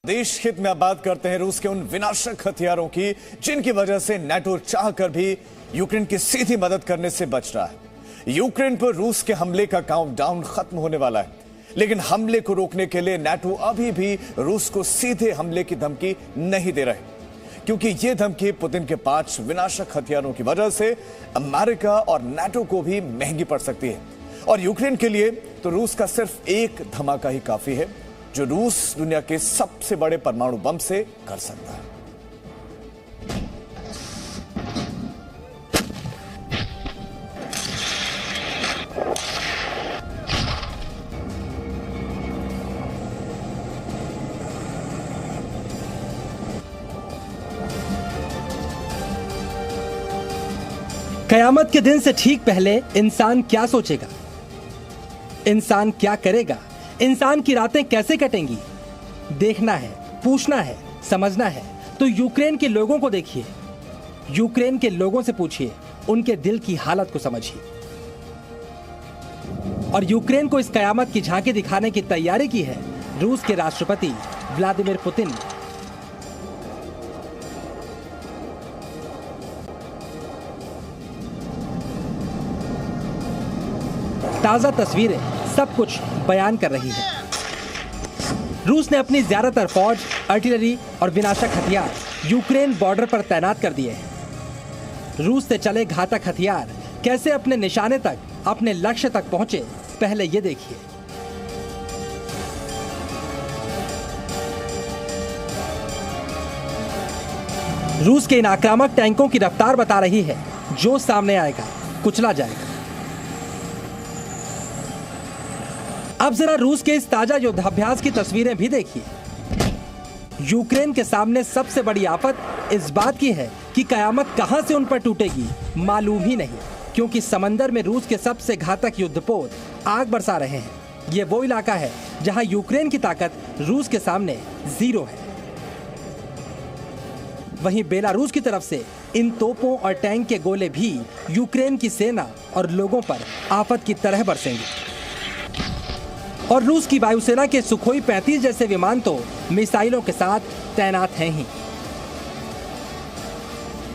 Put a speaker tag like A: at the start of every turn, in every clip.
A: देश हित में अब बात करते हैं रूस के उन विनाशक हथियारों की जिनकी वजह से नाटो चाहकर भी यूक्रेन की सीधी मदद करने से बच रहा है। यूक्रेन पर रूस के हमले का काउंटडाउन खत्म होने वाला है, लेकिन हमले को रोकने के लिए नाटो अभी भी रूस को सीधे हमले की धमकी नहीं दे रहे, क्योंकि यह धमकी पुतिन के 5 विनाशक हथियारों की वजह से अमेरिका और नाटो को भी महंगी पड़ सकती है। और यूक्रेन के लिए तो रूस का सिर्फ एक धमाका ही काफी है, जो रूस दुनिया के सबसे बड़े परमाणु बम से कर सकता है।
B: कयामत के दिन से ठीक पहले इंसान क्या सोचेगा, इंसान क्या करेगा, इंसान की रातें कैसे कटेंगी, देखना है, पूछना है, समझना है तो यूक्रेन के लोगों को देखिए, यूक्रेन के लोगों से पूछिए, उनके दिल की हालत को समझिए। और यूक्रेन को इस कयामत की झांकी दिखाने की तैयारी की है रूस के राष्ट्रपति व्लादिमीर पुतिन ने। ताजा तस्वीरें सब कुछ बयान कर रही है। रूस ने अपनी ज्यादातर फौज, आर्टिलरी और विनाशक हथियार यूक्रेन बॉर्डर पर तैनात कर दिए हैं। रूस से चले घातक हथियार कैसे अपने निशाने तक, अपने लक्ष्य तक पहुंचे, पहले ये देखिए। रूस के इन आक्रामक टैंकों की रफ्तार बता रही है, जो सामने आएगा कुचला जाएगा। अब जरा रूस के इस ताजा युद्धाभ्यास की तस्वीरें भी देखिए। यूक्रेन के सामने सबसे बड़ी आफत इस बात की है कि कयामत कहां से उन पर टूटेगी मालूम ही नहीं, क्योंकि समंदर में रूस के सबसे घातक युद्धपोत आग बरसा रहे हैं। ये वो इलाका है जहां यूक्रेन की ताकत रूस के सामने जीरो है। वहीं बेलारूस की तरफ से इन तोपों और टैंक के गोले भी यूक्रेन की सेना और लोगों पर आफत की तरह बरसेंगे। और रूस की वायुसेना के सुखोई 35 जैसे विमान तो मिसाइलों के साथ तैनात हैं ही।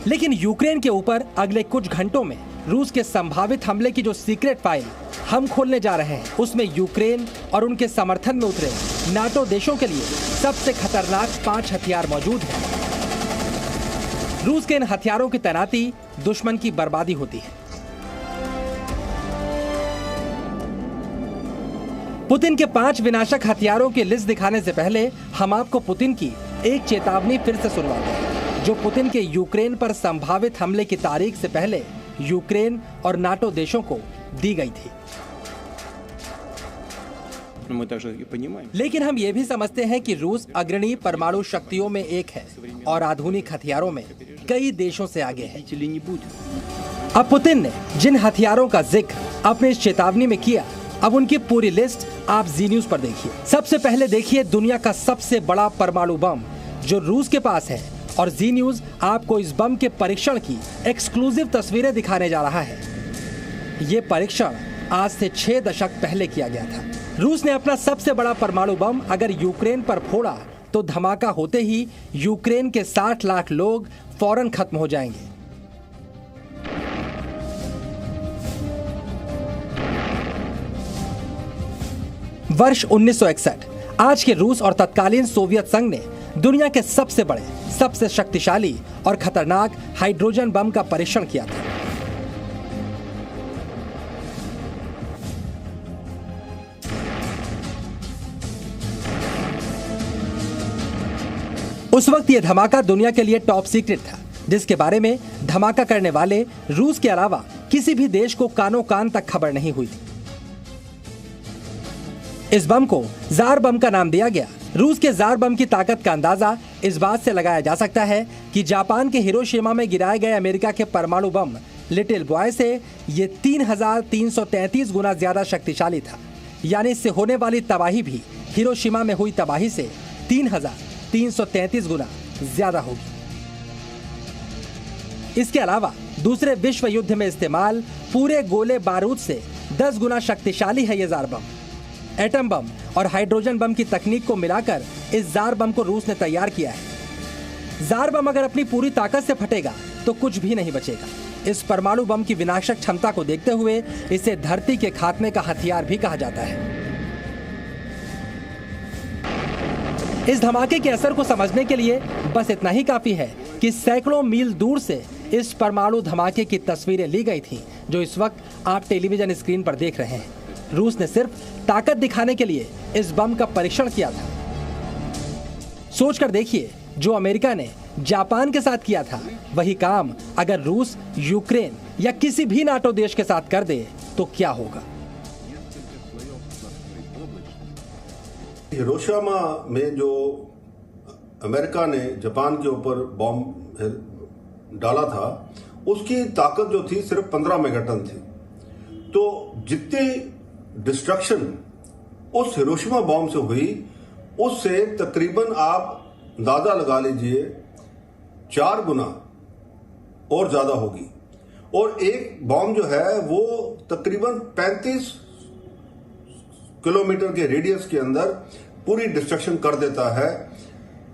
B: लेकिन यूक्रेन के ऊपर अगले कुछ घंटों में रूस के संभावित हमले की जो सीक्रेट फाइल हम खोलने जा रहे हैं, उसमें यूक्रेन और उनके समर्थन में उतरे नाटो देशों के लिए सबसे खतरनाक 5 हथियार मौजूद हैं। रूस के इन हथियारों की तैनाती दुश्मन की बर्बादी होती है। पुतिन के 5 विनाशक हथियारों की लिस्ट दिखाने से पहले हम आपको पुतिन की एक चेतावनी फिर से सुनवाते हैं, जो पुतिन के यूक्रेन पर संभावित हमले की तारीख से पहले यूक्रेन और नाटो देशों को दी गई थी। लेकिन हम ये भी समझते हैं कि रूस अग्रणी परमाणु शक्तियों में एक है और आधुनिक हथियारों में कई देशों से आगे है। अब पुतिन ने जिन हथियारों का जिक्र अपने इस चेतावनी में किया, अब उनकी पूरी लिस्ट आप जी न्यूज पर देखिए। सबसे पहले देखिए दुनिया का सबसे बड़ा परमाणु बम जो रूस के पास है, और जी न्यूज आपको इस बम के परीक्षण की एक्सक्लूसिव तस्वीरें दिखाने जा रहा है। ये परीक्षण आज से 6 दशक पहले किया गया था। रूस ने अपना सबसे बड़ा परमाणु बम अगर यूक्रेन पर फोड़ा तो धमाका होते ही यूक्रेन के 60 लाख लोग फौरन खत्म हो जाएंगे। वर्ष 1961 आज के रूस और तत्कालीन सोवियत संघ ने दुनिया के सबसे बड़े, सबसे शक्तिशाली और खतरनाक हाइड्रोजन बम का परीक्षण किया था। उस वक्त यह धमाका दुनिया के लिए टॉप सीक्रेट था, जिसके बारे में धमाका करने वाले रूस के अलावा किसी भी देश को कानो कान तक खबर नहीं हुई थी। इस बम को जार बम का नाम दिया गया। रूस के जार बम की ताकत का अंदाजा इस बात से लगाया जा सकता है कि जापान के हिरोशिमा में गिराए गए अमेरिका के परमाणु बम लिटिल बॉय से ये 3333 गुना ज्यादा शक्तिशाली था। यानी इससे होने वाली तबाही भी हिरोशिमा में हुई तबाही से 3333 गुना ज्यादा होगी। इसके अलावा दूसरे विश्व युद्ध में इस्तेमाल पूरे गोले बारूद से 10 गुना शक्तिशाली है ये जार बम। एटम बम और हाइड्रोजन बम की तकनीक को मिलाकर इस जार बम को रूस ने तैयार किया है। जार बम अगर अपनी पूरी ताकत से फटेगा तो कुछ भी नहीं बचेगा। इस परमाणु बम की विनाशक क्षमता को देखते हुए इसे धरती के खात्मे का हथियार भी कहा जाता है। इस धमाके के असर को समझने के लिए बस इतना ही काफी है कि सैकड़ों मील दूर से इस परमाणु धमाके की तस्वीरें ली गई थीं, जो इस वक्त आप टेलीविजन स्क्रीन पर देख रहे हैं। रूस ने सिर्फ ताकत दिखाने के लिए इस बम का परीक्षण किया था। सोचकर देखिए, जो अमेरिका ने जापान के साथ किया था, वही काम अगर रूस यूक्रेन या किसी भी नाटो देश के साथ कर दे तो क्या होगा।
C: हिरोशिमा में जो अमेरिका ने जापान के ऊपर बॉम्ब डाला था, उसकी ताकत जो थी सिर्फ 15 मेगाटन थी। तो जितनी डिस्ट्रक्शन उस हिरोशिमा बॉम्ब से हुई, उससे तकरीबन आप अंदाजा लगा लीजिए 4 गुना और ज्यादा होगी। और एक बॉम्ब जो है वो तकरीबन 35 किलोमीटर के रेडियस के अंदर पूरी डिस्ट्रक्शन कर देता है।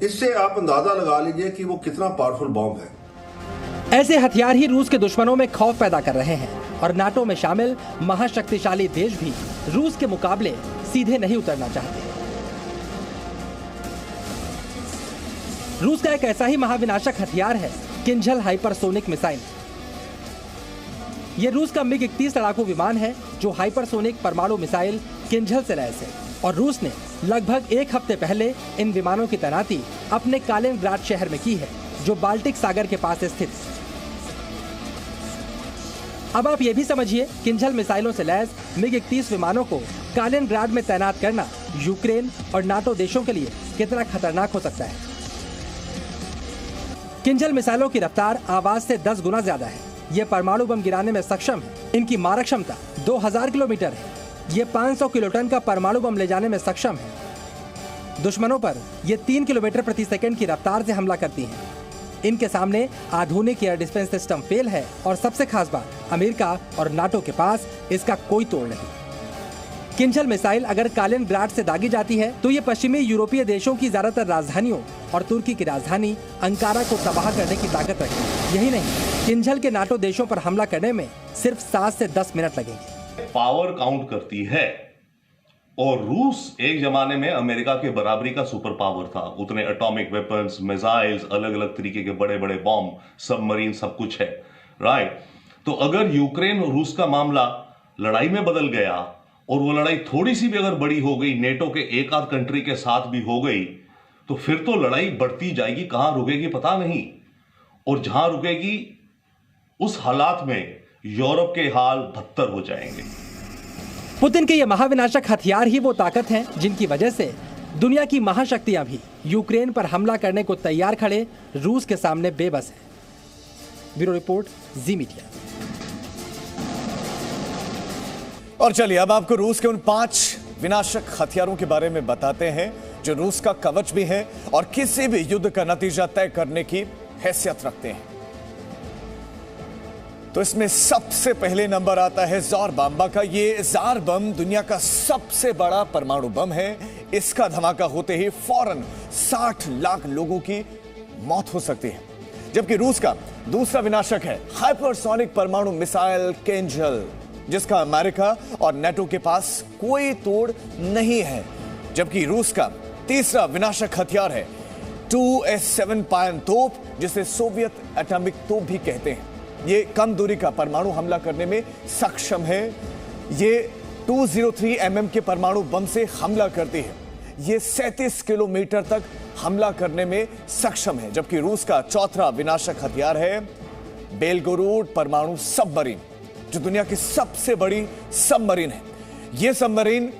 C: इससे आप अंदाजा लगा लीजिए कि वो कितना पावरफुल बॉम्ब है।
B: ऐसे हथियार ही रूस के दुश्मनों में खौफ पैदा कर रहे हैं और नाटो में शामिल महाशक्तिशाली देश भी रूस के मुकाबले सीधे नहीं उतरना चाहते। रूस का एक ऐसा ही महाविनाशक हथियार है किंझल हाइपरसोनिक मिसाइल। यह रूस का MiG-31 लड़ाकू विमान है जो हाइपरसोनिक परमाणु मिसाइल किंझल से लैस है और रूस ने लगभग एक हफ्ते पहले इन विमानों की तैनाती अपने कालिनग्राड शहर में की है, जो बाल्टिक सागर के पास स्थित है। अब आप ये भी समझिए, किंझल मिसाइलों से लैस MiG-31 विमानों को कालिनग्राड में तैनात करना यूक्रेन और नाटो देशों के लिए कितना खतरनाक हो सकता है। किंझल मिसाइलों की रफ्तार आवाज से 10 गुना ज्यादा है। ये परमाणु बम गिराने में सक्षम है। इनकी मारक क्षमता 2000 किलोमीटर है। ये 500 किलोटन का परमाणु बम ले जाने में सक्षम है। दुश्मनों पर ये 3 किलोमीटर प्रति सेकंड की रफ्तार से हमला करती हैं। इनके सामने आधुनिक एयर डिफेंस सिस्टम फेल है और सबसे खास बात, अमेरिका और नाटो के पास इसका कोई तोड़ नहीं। किंझल मिसाइल अगर कालिनग्राड से दागी जाती है तो ये पश्चिमी यूरोपीय देशों की ज्यादातर राजधानियों और तुर्की की राजधानी अंकारा को तबाह करने की ताकत रखती है। यही नहीं, किंझल के नाटो देशों पर हमला करने में सिर्फ 7 से 10 मिनट लगेंगे।
D: पावर काउंट करती है और रूस एक जमाने में अमेरिका के बराबरी का सुपर पावर था। उतने एटॉमिक वेपन्स, मिसाइल्स, अलग अलग तरीके के बड़े बड़े बॉम्ब, सबमरीन, सब कुछ है, राइट। तो अगर यूक्रेन और रूस का मामला लड़ाई में बदल गया और वो लड़ाई थोड़ी सी भी अगर बड़ी हो गई, नेटो के एक आध कंट्री के साथ भी हो गई, तो फिर तो लड़ाई बढ़ती जाएगी, कहां रुकेगी पता नहीं। और जहां रुकेगी उस हालात में यूरोप के हाल बदतर हो जाएंगे।
B: पुतिन के ये महाविनाशक हथियार ही वो ताकत हैं जिनकी वजह से दुनिया की महाशक्तियां भी यूक्रेन पर हमला करने को तैयार खड़े रूस के सामने बेबस हैं। ब्यूरो रिपोर्ट, जी मीडिया।
A: और चलिए अब आपको रूस के उन 5 विनाशक हथियारों के बारे में बताते हैं जो रूस का कवच भी है और किसी भी युद्ध का नतीजा तय करने की हैसियत रखते हैं। तो इसमें सबसे पहले नंबर आता है जार बम का। ये जार बम दुनिया का सबसे बड़ा परमाणु बम है। इसका धमाका होते ही फौरन 60 लाख लोगों की मौत हो सकती है। जबकि रूस का दूसरा विनाशक है हाइपरसोनिक परमाणु मिसाइल किंझल, जिसका अमेरिका और नाटो के पास कोई तोड़ नहीं है। जबकि रूस का तीसरा विनाशक हथियार है 2S7 पायन तोप, जिसे सोवियत एटॉमिक तोप भी कहते हैं। ये कम दूरी का परमाणु हमला करने में सक्षम है। ये 203 mm के परमाणु बम से हमला करती है। ये 37 किलोमीटर तक हमला करने में सक्षम है। जबकि रूस का चौथा विनाशक हथियार है बेलगोरोड परमाणु सबमरीन, जो दुनिया की सबसे बड़ी सबमरीन है। यह सबमरीन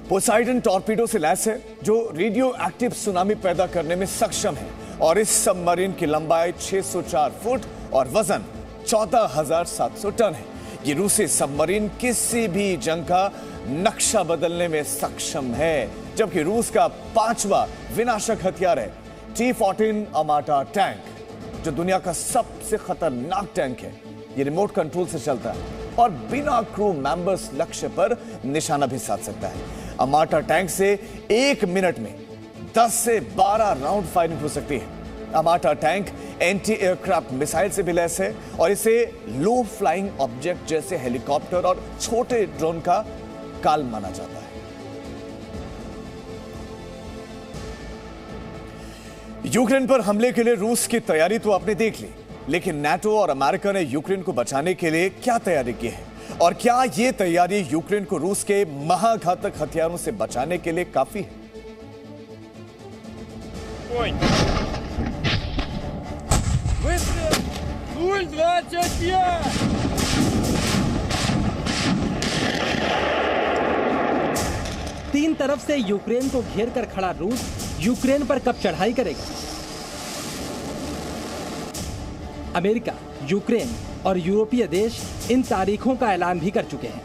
A: पोसाइडन टॉर्पीडो से लैस है, जो रेडियो एक्टिव सुनामी पैदा करने में सक्षम है। और इस सबमरीन की लंबाई 604 फुट और वजन 14,700 टन है। ये रूसी सबमरीन किसी भी जंग का नक्शा बदलने में सक्षम है। जबकि रूस का 5वां विनाशक हथियार है T-14 अमाटा टैंक, जो दुनिया का सबसे खतरनाक टैंक है। ये रिमोट कंट्रोल से चलता है और बिना क्रू मेंबर्स लक्ष्य पर निशाना भी साध सकता है। अमाटा टैंक से 1 मिनट में 10 से 12 राउंड फायरिंग हो सकती है। अमाटा टैंक एंटी एयरक्राफ्ट मिसाइल से भी लैस है और इसे लो फ्लाइंग ऑब्जेक्ट जैसे हेलीकॉप्टर और छोटे ड्रोन का काल माना जाता है। यूक्रेन पर हमले के लिए रूस की तैयारी तो आपने देख ली, लेकिन नाटो और अमेरिका ने यूक्रेन को बचाने के लिए क्या तैयारी की है और क्या यह तैयारी यूक्रेन को रूस के महाघातक हथियारों से बचाने के लिए काफी है?
B: तीन तरफ से यूक्रेन को घेर कर खड़ा रूस यूक्रेन पर कब चढ़ाई करेगा? अमेरिका, यूक्रेन और यूरोपीय देश इन तारीखों का ऐलान भी कर चुके हैं।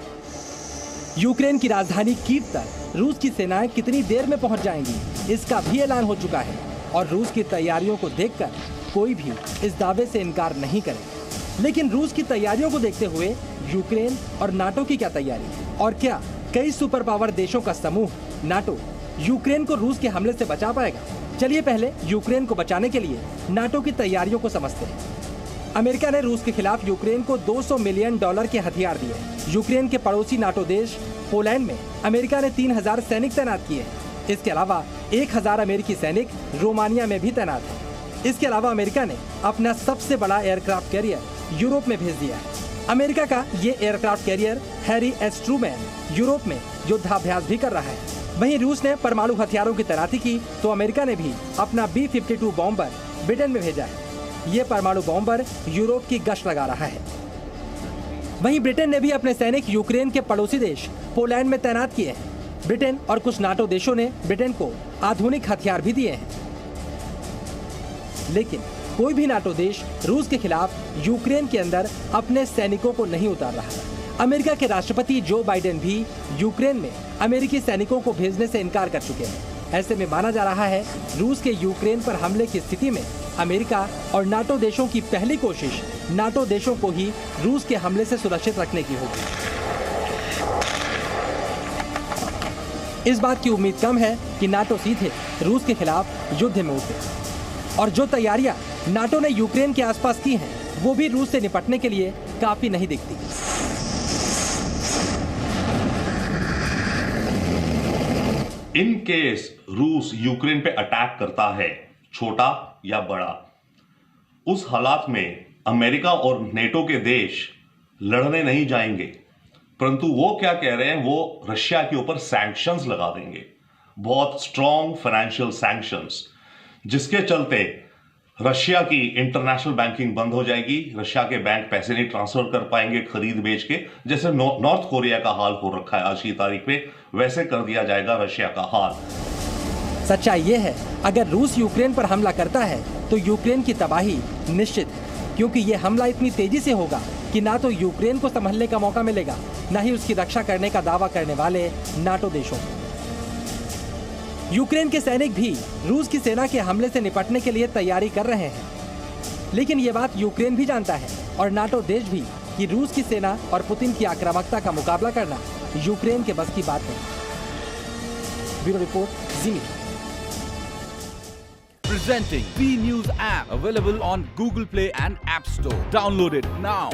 B: यूक्रेन की राजधानी कीव तक रूस की सेनाएं कितनी देर में पहुंच जाएंगी, इसका भी ऐलान हो चुका है और रूस की तैयारियों को देखकर कोई भी इस दावे से इनकार नहीं करेगा। लेकिन रूस की तैयारियों को देखते हुए यूक्रेन और नाटो की क्या तैयारी और क्या कई सुपर पावर देशों का समूह नाटो यूक्रेन को रूस के हमले से बचा पाएगा? चलिए पहले यूक्रेन को बचाने के लिए नाटो की तैयारियों को समझते हैं। अमेरिका ने रूस के खिलाफ यूक्रेन को $200 मिलियन के हथियार दिए। यूक्रेन के पड़ोसी नाटो देश पोलैंड में अमेरिका ने 3000 सैनिक तैनात किए। इसके अलावा 1000 अमेरिकी सैनिक रोमानिया में भी तैनात हैं। इसके अलावा अमेरिका ने अपना सबसे बड़ा एयरक्राफ्ट कैरियर यूरोप में भेज दिया है। अमेरिका का ये aircraft carrier Harry S Trueman Europe में युद्धाभ्यास भी कर रहा है। वहीं रूस ने परमाणु हथियारों की तैनाती की तो अमेरिका ने भी अपना B-52 बॉम्बर ब्रिटेन में भेजा है। ये परमाणु बॉम्बर यूरोप की गश्त लगा रहा है। वहीं ब्रिटेन ने भी अपने सैनिक यूक्रेन के पड़ोसी देश पोलैंड में तैनात किए हैं। ब्रिटेन और कुछ नाटो देशों ने ब्रिटेन को आधुनिक हथियार भी दिए हैं। लेकिन कोई भी नाटो देश रूस के खिलाफ यूक्रेन के अंदर अपने सैनिकों को नहीं उतार रहा। अमेरिका के राष्ट्रपति जो बाइडेन भी यूक्रेन में अमेरिकी सैनिकों को भेजने से इनकार कर चुके हैं। ऐसे में माना जा रहा है रूस के यूक्रेन पर हमले की स्थिति में अमेरिका और नाटो देशों की पहली कोशिश नाटो देशों को ही रूस के हमले से सुरक्षित रखने की होगी। इस बात की उम्मीद कम है कि नाटो सीधे रूस के खिलाफ युद्ध में उतरे और जो तैयारियां नाटो ने यूक्रेन के आसपास की हैं, वो भी रूस से निपटने के लिए काफी नहीं दिखती।
D: इन केस रूस यूक्रेन पे अटैक करता है, छोटा या बड़ा, उस हालात में अमेरिका और नेटो के देश लड़ने नहीं जाएंगे, परंतु वो क्या कह रहे हैं, वो रशिया के ऊपर सैंक्शंस लगा देंगे, बहुत स्ट्रॉन्ग फाइनेंशियल सैंक्शंस, जिसके चलते रशिया की इंटरनेशनल बैंकिंग बंद हो जाएगी। रशिया के बैंक पैसे नहीं ट्रांसफर कर पाएंगे खरीद बेच के, जैसे नॉर्थ कोरिया का हाल हो रखा है आज की तारीख पे, वैसे कर दिया जाएगा रशिया का हाल।
B: सच्चाई ये है, अगर रूस यूक्रेन पर हमला करता है तो यूक्रेन की तबाही निश्चित है, क्योंकि ये हमला इतनी तेजी से होगा कि ना तो यूक्रेन को संभलने का मौका मिलेगा, ना ही उसकी रक्षा करने का दावा करने वाले नाटो देशों को। यूक्रेन के सैनिक भी रूस की सेना के हमले से निपटने के लिए तैयारी कर रहे हैं, लेकिन ये बात यूक्रेन भी जानता है और नाटो देश भी कि रूस की सेना और पुतिन की आक्रामकता का मुकाबला करना यूक्रेन के बस की बात नहीं। Bureau report, ji media.
E: Presenting B News app, available on Google Play and App Store. Download it now.